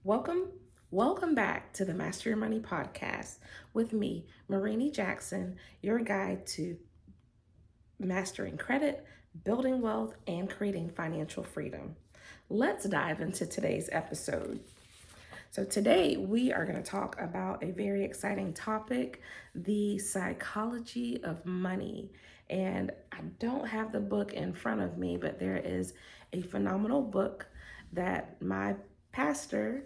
Welcome, welcome back to the Master Your Money podcast with me, Marini Jackson, your guide to mastering credit, building wealth, and creating financial freedom. Let's dive into today's episode. So, today we are going to talk about a very exciting topic, the psychology of money. And I don't have the book in front of me, but there is a phenomenal book that my pastor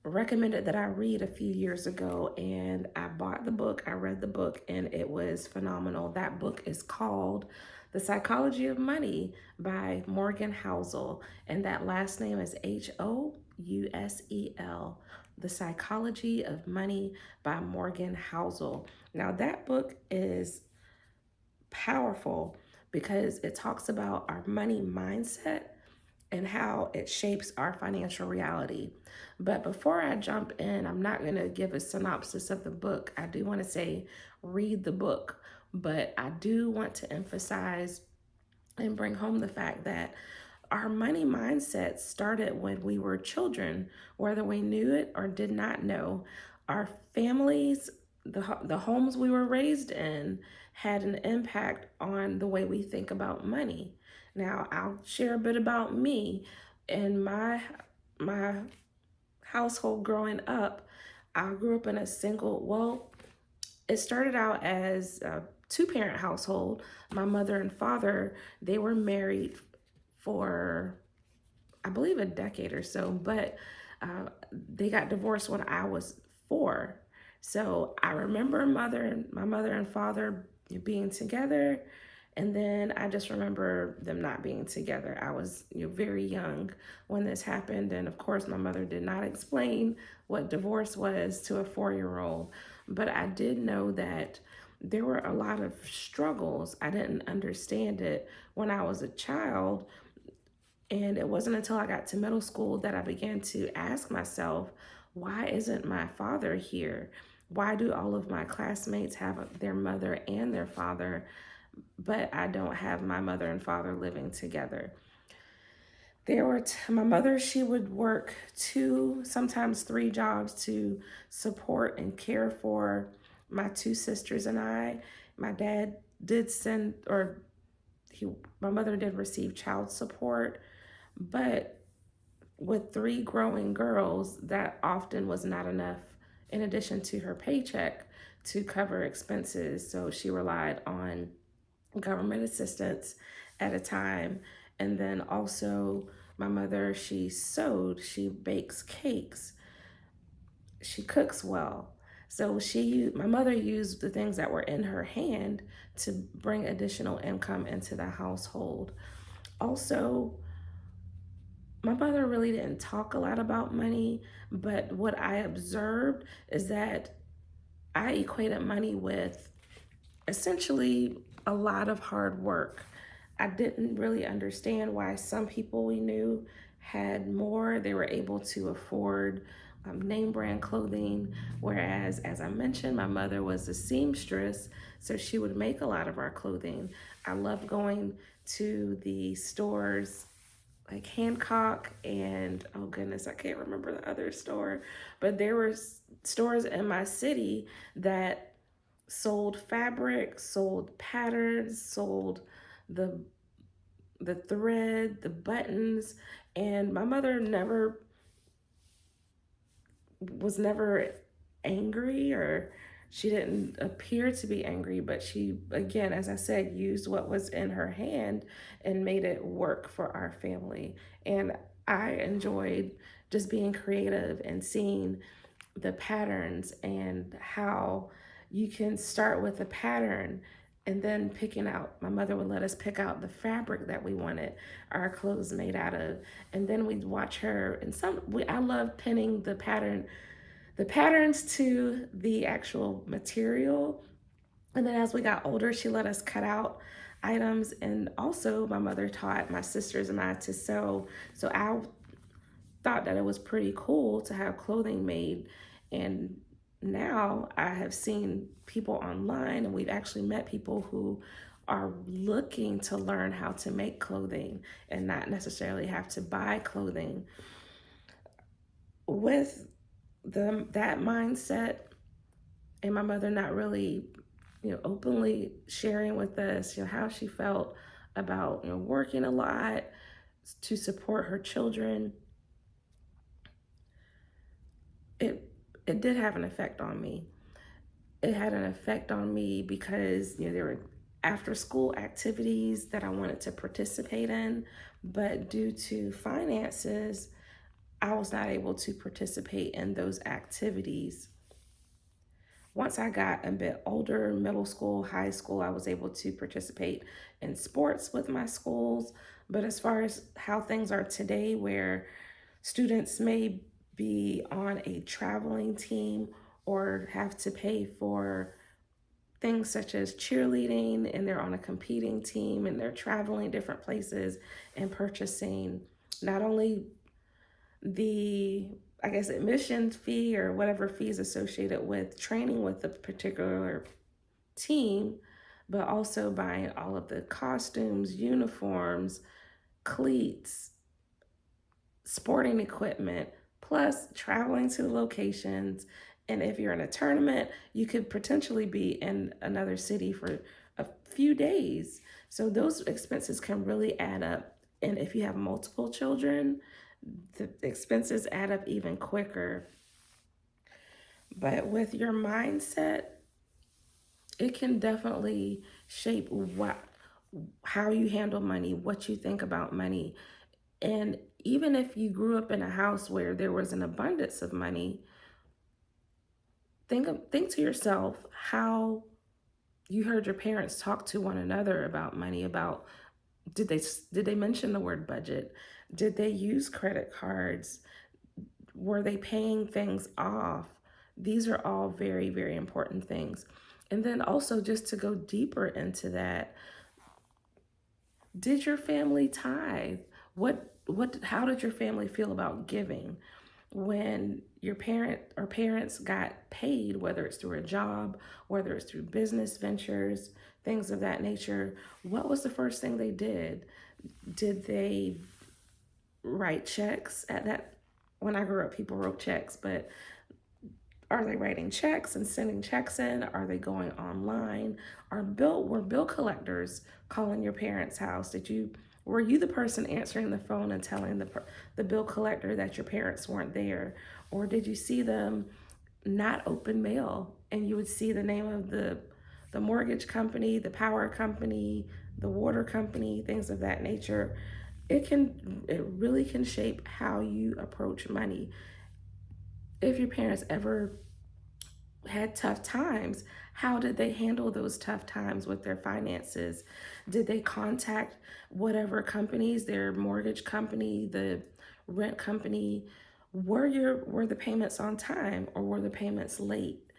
recommended that I read a few years ago, and I bought the book, I read the book, and it was phenomenal. That book is called The Psychology of Money by Morgan Housel, and that last name is Housel. The Psychology of Money by Morgan Housel. Now, that book is powerful because it talks about our money mindset and how it shapes our financial reality. But before I jump in, I'm not going to give a synopsis of the book. I do want to say read the book, but I do want to emphasize and bring home the fact that our money mindset started when we were children, whether we knew it or did not know. Our families, the homes we were raised in, had an impact on the way we think about money. Now, I'll share a bit about me. In my household growing up, I grew up in a it started out as a two-parent household. My mother and father, they were married for, I believe, a decade or so, but they got divorced when I was 4. So I remember my mother and father being together, and then I just remember them not being together. I was very young when this happened, and of course, my mother did not explain what divorce was to a 4-year-old, but I did know that there were a lot of struggles. I didn't understand it when I was a child, and it wasn't until I got to middle school that I began to ask myself, why isn't my father here? Why do all of my classmates have their mother and their father, but I don't have my mother and father living together? My mother, she would work 2, sometimes 3 jobs to support and care for my 2 sisters and I. My dad did send, or he, my mother did receive child support, but with 3 growing girls, that often was not enough in addition to her paycheck to cover expenses. So she relied on government assistance at a time. And then also, my mother, she sewed, she bakes cakes, she cooks well. So my mother used the things that were in her hand to bring additional income into the household. Also, my mother really didn't talk a lot about money, but what I observed is that I equated money with essentially a lot of hard work. I didn't really understand why some people we knew had more. They were able to afford name brand clothing, whereas, as I mentioned, my mother was a seamstress, so she would make a lot of our clothing. I loved going to the stores like Hancock and, oh goodness, I can't remember the other store, but there were stores in my city that sold fabric, sold patterns, sold the the thread, the buttons, and my mother never angry, or she didn't appear to be angry, but she, again, as I said, used what was in her hand and made it work for our family. And I enjoyed just being creative and seeing the patterns and how you can start with a pattern and then picking out. My mother would let us pick out the fabric that we wanted our clothes made out of, and then we'd watch her. And I love pinning the patterns to the actual material. And then as we got older, she let us cut out items. And also, my mother taught my sisters and I to sew. So I thought that it was pretty cool to have clothing made. And now I have seen people online, and we've actually met people who are looking to learn how to make clothing and not necessarily have to buy clothing. with that mindset, and my mother not really, openly sharing with us, how she felt about, working a lot to support her children, it it did have an effect on me. It had an effect on me because, there were after school activities that I wanted to participate in, but due to finances, I was not able to participate in those activities. Once I got a bit older, middle school, high school, I was able to participate in sports with my schools. But as far as how things are today, where students may be on a traveling team or have to pay for things such as cheerleading, and they're on a competing team and they're traveling different places and purchasing not only the, I guess, admission fee or whatever fees associated with training with a particular team, but also buying all of the costumes, uniforms, cleats, sporting equipment, plus traveling to the locations. And if you're in a tournament, you could potentially be in another city for a few days. So those expenses can really add up. And if you have multiple children, the expenses add up even quicker. But with your mindset, it can definitely shape how you handle money, what you think about money. And even if you grew up in a house where there was an abundance of money, think to yourself how you heard your parents talk to one another about money, about did they mention the word budget? Did they use credit cards? Were they paying things off? These are all very, very important things. And then also, just to go deeper into that, did your family tithe? How did your family feel about giving? When your parents got paid, whether it's through a job, whether it's through business ventures, things of that nature, what was the first thing they did? Did they write checks at that? When I grew up, people wrote checks, but are they writing checks and sending checks in? Are they going online? Were bill collectors calling your parents' house? Were you the person answering the phone and telling the bill collector that your parents weren't there? Or did you see them not open mail, and you would see the name of the mortgage company, the power company, the water company, things of that nature? It really can shape how you approach money. If your parents ever had tough times, how did they handle those tough times with their finances? Did they contact whatever companies, their mortgage company, the rent company? Were the payments on time, or were the payments late?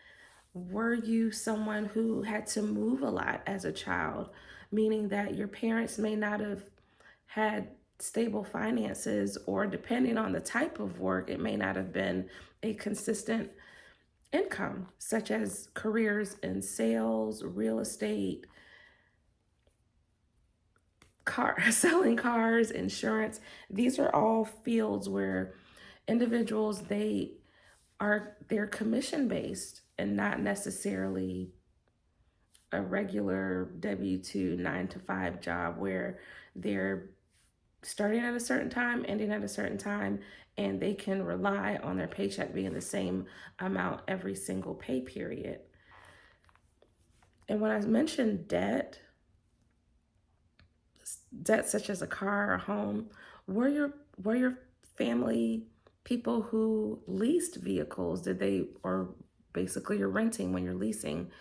Were you someone who had to move a lot as a child, meaning that your parents may not have had stable finances, or depending on the type of work, it may not have been a consistent income, such as careers in sales, real estate, selling cars, insurance. These are all fields where individuals, they're commission based and not necessarily a regular W-2 9 to 5 job where they're starting at a certain time, ending at a certain time, and they can rely on their paycheck being the same amount every single pay period. And when I mentioned debt such as a car or home, were your family people who leased vehicles? Did they, or basically you're renting when you're leasing,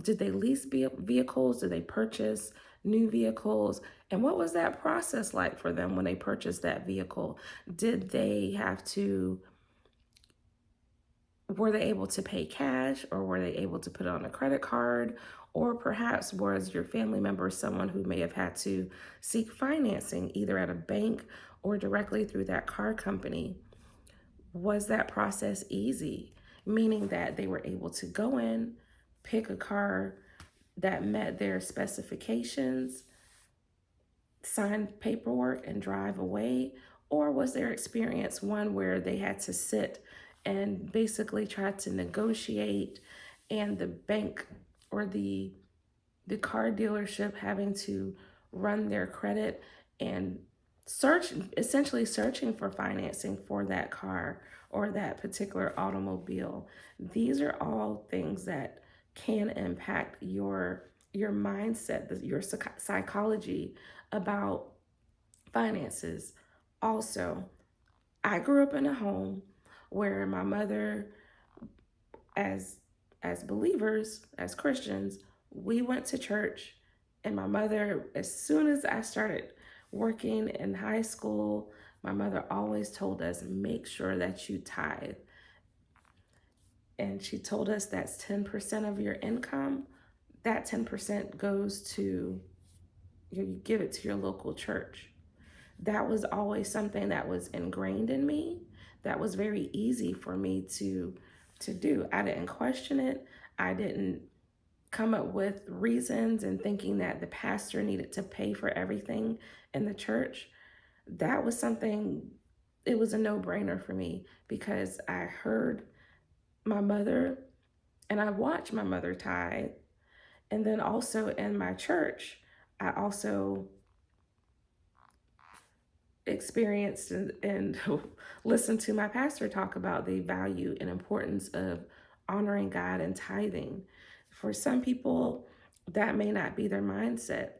did they lease vehicles? Did they purchase new vehicles? And what was that process like for them when they purchased that vehicle? Did they have to, were they able to pay cash, or were they able to put it on a credit card? Or perhaps was your family member someone who may have had to seek financing either at a bank or directly through that car company? Was that process easy? Meaning that they were able to go in, pick a car that met their specifications, sign paperwork, and drive away? Or was their experience one where they had to sit and basically try to negotiate, and the bank or the car dealership having to run their credit and search, essentially searching for financing for that car or that particular automobile? These are all things that can impact your mindset, your psychology about finances. Also, I grew up in a home where my mother, as believers, as Christians, we went to church, and my mother, as soon as I started working in high school, my mother always told us, make sure that you tithe. And she told us that's 10% of your income. That 10% goes to, you give it to your local church. That was always something that was ingrained in me, that was very easy for me to do. I didn't question it. I didn't come up with reasons and thinking that the pastor needed to pay for everything in the church. That was something, it was a no-brainer for me because I heard my mother and I watched my mother tithe. And then also in my church, I also experienced and listened to my pastor talk about the value and importance of honoring God and tithing. For some people, that may not be their mindset.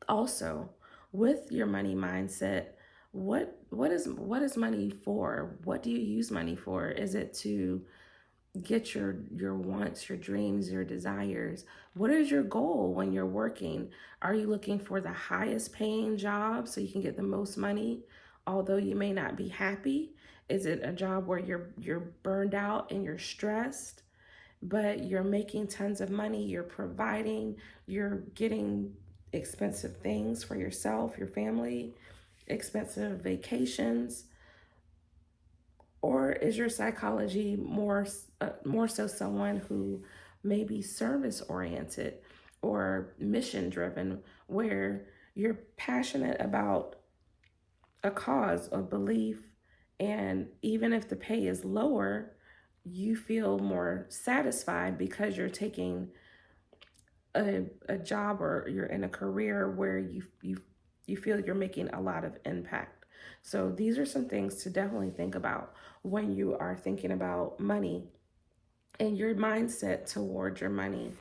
Also, with your money mindset, what is money for? What do you use money for? Is it to get your wants, your dreams, your desires? What is your goal when you're working? Are you looking for the highest paying job so you can get the most money, although you may not be happy? Is it a job where you're burned out and you're stressed, but you're making tons of money, you're providing, you're getting expensive things for yourself, your family, expensive vacations? Or is your psychology more so someone who may be service oriented or mission driven, where you're passionate about a cause or belief, and even if the pay is lower, you feel more satisfied because you're taking a job or you're in a career where you feel you're making a lot of impact. So these are some things to definitely think about when you are thinking about money and your mindset toward your money.